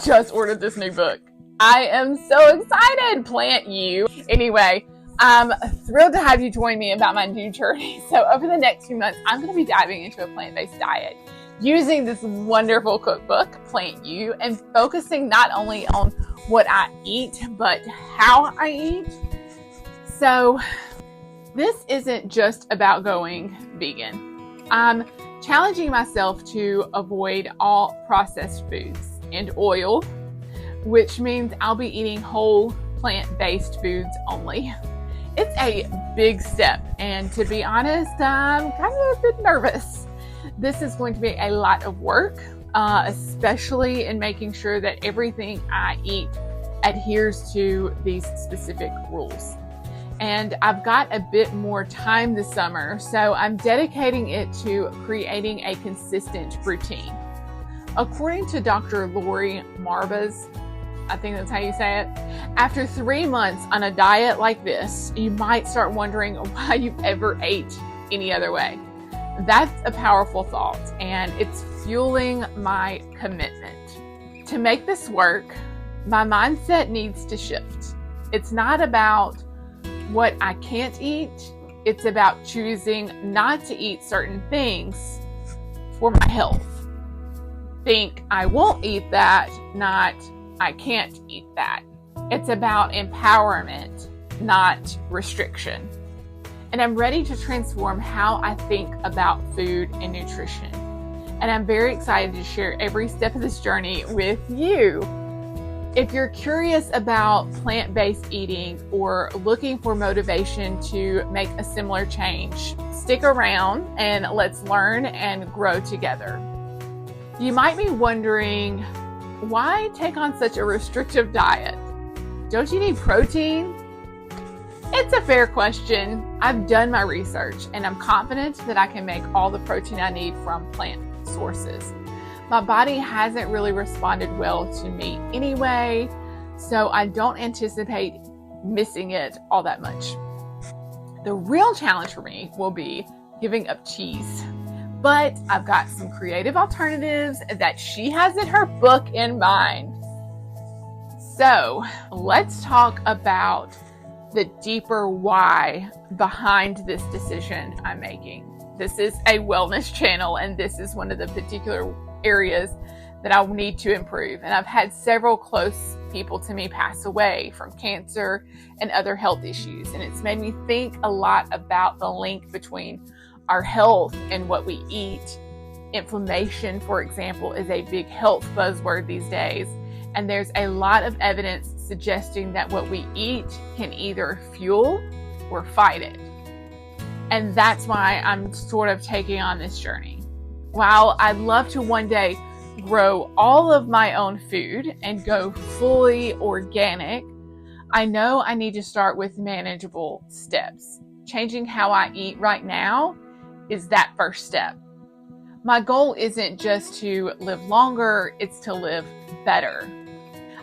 just ordered this new book. I am so excited, Plant You. Anyway, I'm thrilled to have you join me about my new journey. So over the next few months, I'm going to be diving into a plant-based diet using this wonderful cookbook, Plant You, and focusing not only on what I eat, but how I eat. So this isn't just about going vegan. I'm challenging myself to avoid all processed foods and oil, which means I'll be eating whole plant-based foods only. It's a big step, and to be honest, I'm kind of a bit nervous. This is going to be a lot of work, especially in making sure that everything I eat adheres to these specific rules. And I've got a bit more time this summer, so I'm dedicating it to creating a consistent routine. According to Dr. Laurie Marbas, I think that's how you say it, after 3 months on a diet like this, you might start wondering why you've ever ate any other way. That's a powerful thought, and it's fueling my commitment. To make this work, my mindset needs to shift. It's not about what I can't eat. It's about choosing not to eat certain things for my health. Think I won't eat that, not I can't eat that. It's about empowerment, not restriction. And I'm ready to transform how I think about food and nutrition. And I'm very excited to share every step of this journey with you. If you're curious about plant-based eating or looking for motivation to make a similar change, stick around and let's learn and grow together. You might be wondering, why take on such a restrictive diet? Don't you need protein? It's a fair question. I've done my research and I'm confident that I can make all the protein I need from plant sources. My body hasn't really responded well to meat anyway, so I don't anticipate missing it all that much. The real challenge for me will be giving up cheese, but I've got some creative alternatives that she has in her book in mind. So let's talk about the deeper why behind this decision I'm making. This is a wellness channel, and this is one of the particular areas that I need to improve. And I've had several close people to me pass away from cancer and other health issues. And it's made me think a lot about the link between our health and what we eat. Inflammation, for example, is a big health buzzword these days. And there's a lot of evidence suggesting that what we eat can either fuel or fight it. And that's why I'm sort of taking on this journey. While I'd love to one day grow all of my own food and go fully organic, I know I need to start with manageable steps. Changing how I eat right now is that first step. My goal isn't just to live longer, it's to live better.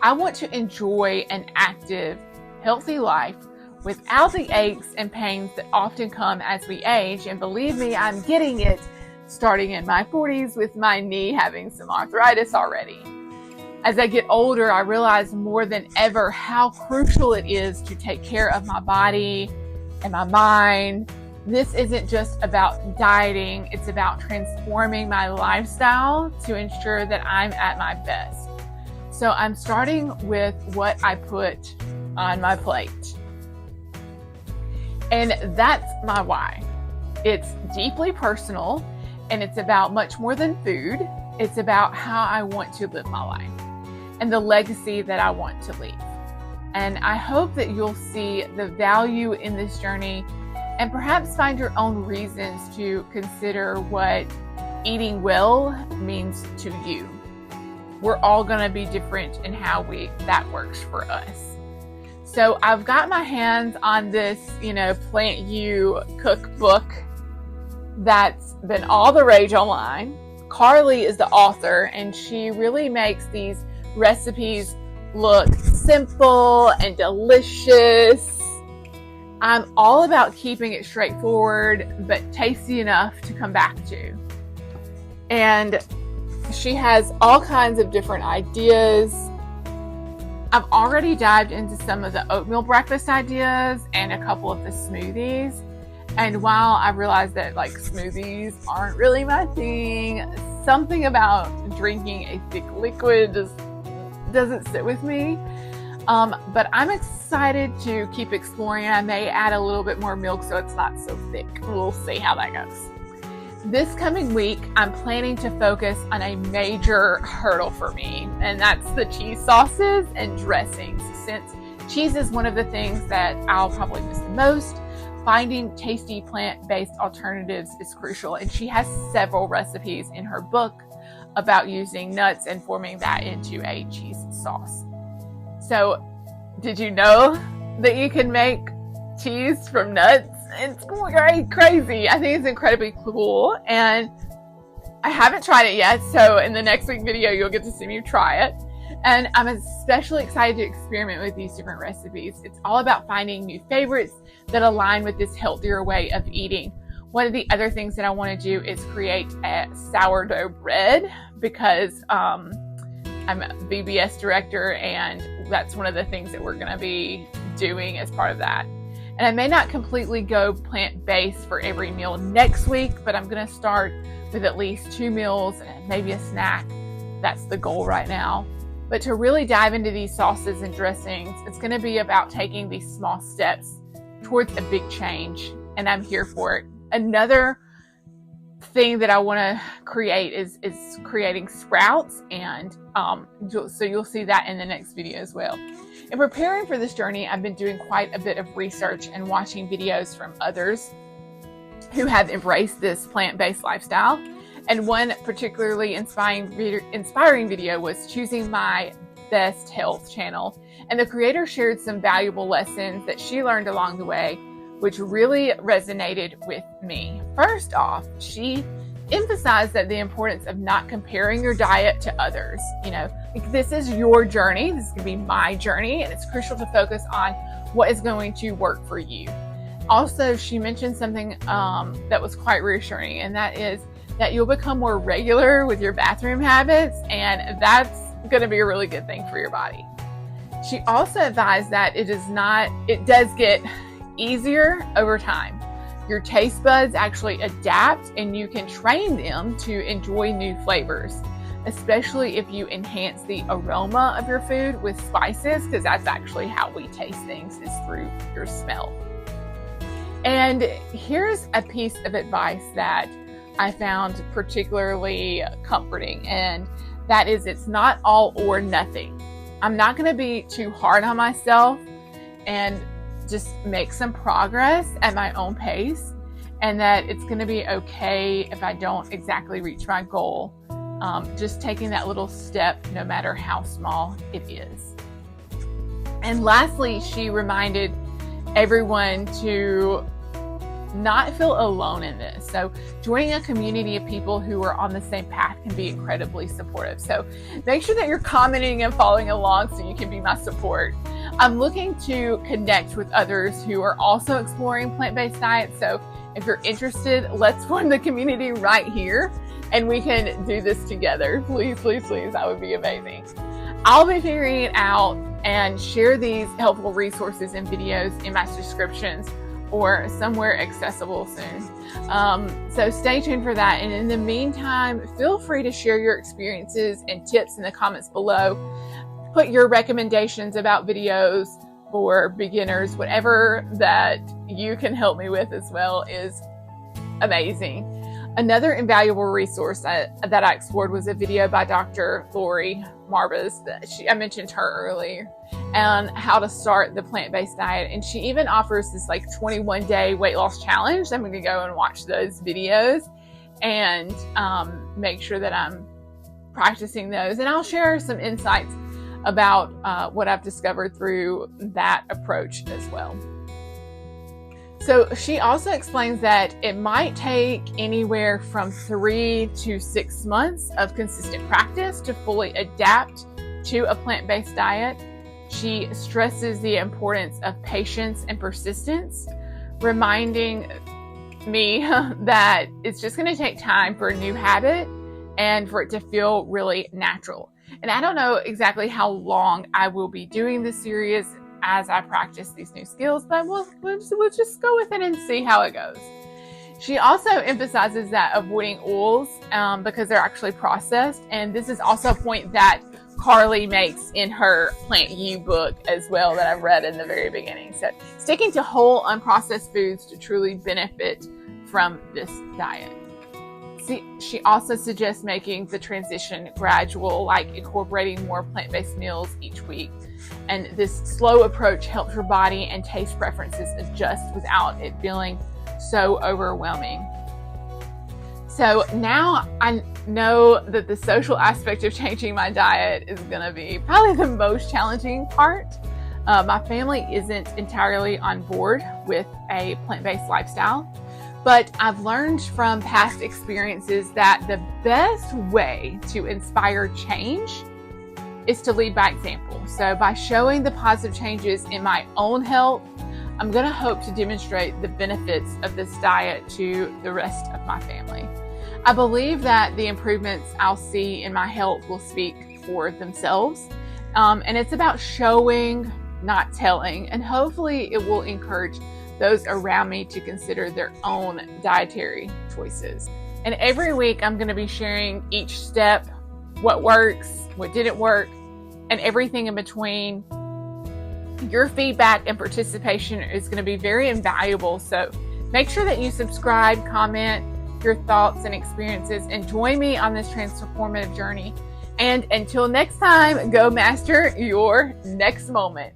I want to enjoy an active, healthy life without the aches and pains that often come as we age. And believe me, I'm getting it starting in my 40s with my knee having some arthritis already. As I get older, I realize more than ever how crucial it is to take care of my body and my mind. This isn't just about dieting, it's about transforming my lifestyle to ensure that I'm at my best. So I'm starting with what I put on my plate. And that's my why. It's deeply personal, and it's about much more than food. It's about how I want to live my life and the legacy that I want to leave. And I hope that you'll see the value in this journey and perhaps find your own reasons to consider what eating well means to you. We're all going to be different in how that works for us. So I've got my hands on this, Plant You cookbook that's been all the rage online. Carly is the author, and she really makes these recipes look simple and delicious. I'm all about keeping it straightforward, but tasty enough to come back to. And She has all kinds of different ideas. I've already dived into some of the oatmeal breakfast ideas and a couple of the smoothies. And while I realized that like smoothies aren't really my thing, something about drinking a thick liquid just doesn't sit with me. But I'm excited to keep exploring. I may add a little bit more milk so it's not so thick. We'll see how that goes. This coming week, I'm planning to focus on a major hurdle for me, and that's the cheese sauces and dressings. Since cheese is one of the things that I'll probably miss the most, finding tasty plant-based alternatives is crucial, and she has several recipes in her book about using nuts and forming that into a cheese sauce. So, did you know that you can make cheese from nuts? It's crazy. I think it's incredibly cool, and I haven't tried it yet, so in the next week video you'll get to see me try it. And I'm especially excited to experiment with these different recipes. It's all about finding new favorites that align with this healthier way of eating. One of the other things that I want to do is create a sourdough bread, because I'm a VBS director, and that's one of the things that we're going to be doing as part of that. And I may not completely go plant-based for every meal next week, but I'm going to start with at least 2 meals and maybe a snack. That's the goal right now. But to really dive into these sauces and dressings, it's going to be about taking these small steps towards a big change, and I'm here for it. Another thing that I want to create is creating sprouts, and so you'll see that in the next video as well. In preparing for this journey, I've been doing quite a bit of research and watching videos from others who have embraced this plant-based lifestyle. And one particularly inspiring video was Choosing My Best Health channel. And the creator shared some valuable lessons that she learned along the way, which really resonated with me. First off, she emphasized that the importance of not comparing your diet to others. You know, this is your journey. This is going to be my journey, and it's crucial to focus on what is going to work for you. Also, she mentioned something that was quite reassuring, and that is that you'll become more regular with your bathroom habits, and that's going to be a really good thing for your body. She also advised that it does get easier over time. Your taste buds actually adapt, and you can train them to enjoy new flavors, especially if you enhance the aroma of your food with spices, because that's actually how we taste things, is through your smell. And here's a piece of advice that I found particularly comforting, and that is, it's not all or nothing. I'm not going to be too hard on myself and just make some progress at my own pace, and that it's going to be okay if I don't exactly reach my goal. Just taking that little step, no matter how small it is. And lastly, she reminded everyone to not feel alone in this. So joining a community of people who are on the same path can be incredibly supportive. So make sure that you're commenting and following along so you can be my support. I'm looking to connect with others who are also exploring plant-based diets. So if you're interested, let's form the community right here, and we can do this together. Please, please, please. That would be amazing. I'll be figuring it out and share these helpful resources and videos in my descriptions or somewhere accessible soon. So stay tuned for that. And in the meantime, feel free to share your experiences and tips in the comments below. Put your recommendations about videos for beginners, whatever that you can help me with as well is amazing. Another invaluable resource that I explored was a video by Dr. Laurie, Marbas. I mentioned her earlier, and how to start the plant-based diet. And she even offers this like 21-day weight loss challenge. I'm going to go and watch those videos and make sure that I'm practicing those. And I'll share some insights about what I've discovered through that approach as well. So she also explains that it might take anywhere from 3 to 6 months of consistent practice to fully adapt to a plant-based diet. She stresses the importance of patience and persistence, reminding me that it's just going to take time for a new habit and for it to feel really natural. And I don't know exactly how long I will be doing this series as I practice these new skills, but we'll just go with it and see how it goes. She also emphasizes that avoiding oils because they're actually processed. And this is also a point that Carly makes in her Plant You book as well that I've read in the very beginning. So sticking to whole unprocessed foods to truly benefit from this diet. She also suggests making the transition gradual, like incorporating more plant-based meals each week. And this slow approach helps your body and taste preferences adjust without it feeling so overwhelming. So now I know that the social aspect of changing my diet is going to be probably the most challenging part. My family isn't entirely on board with a plant-based lifestyle, but I've learned from past experiences that the best way to inspire change is to lead by example. So by showing the positive changes in my own health, I'm going to hope to demonstrate the benefits of this diet to the rest of my family. I believe that the improvements I'll see in my health will speak for themselves. And it's about showing, not telling. And hopefully it will encourage those around me to consider their own dietary choices. And every week I'm going to be sharing each step, what works, what didn't work, and everything in between. Your feedback and participation is going to be very invaluable. So make sure that you subscribe, comment your thoughts and experiences, and join me on this transformative journey. And until next time, go master your next moment.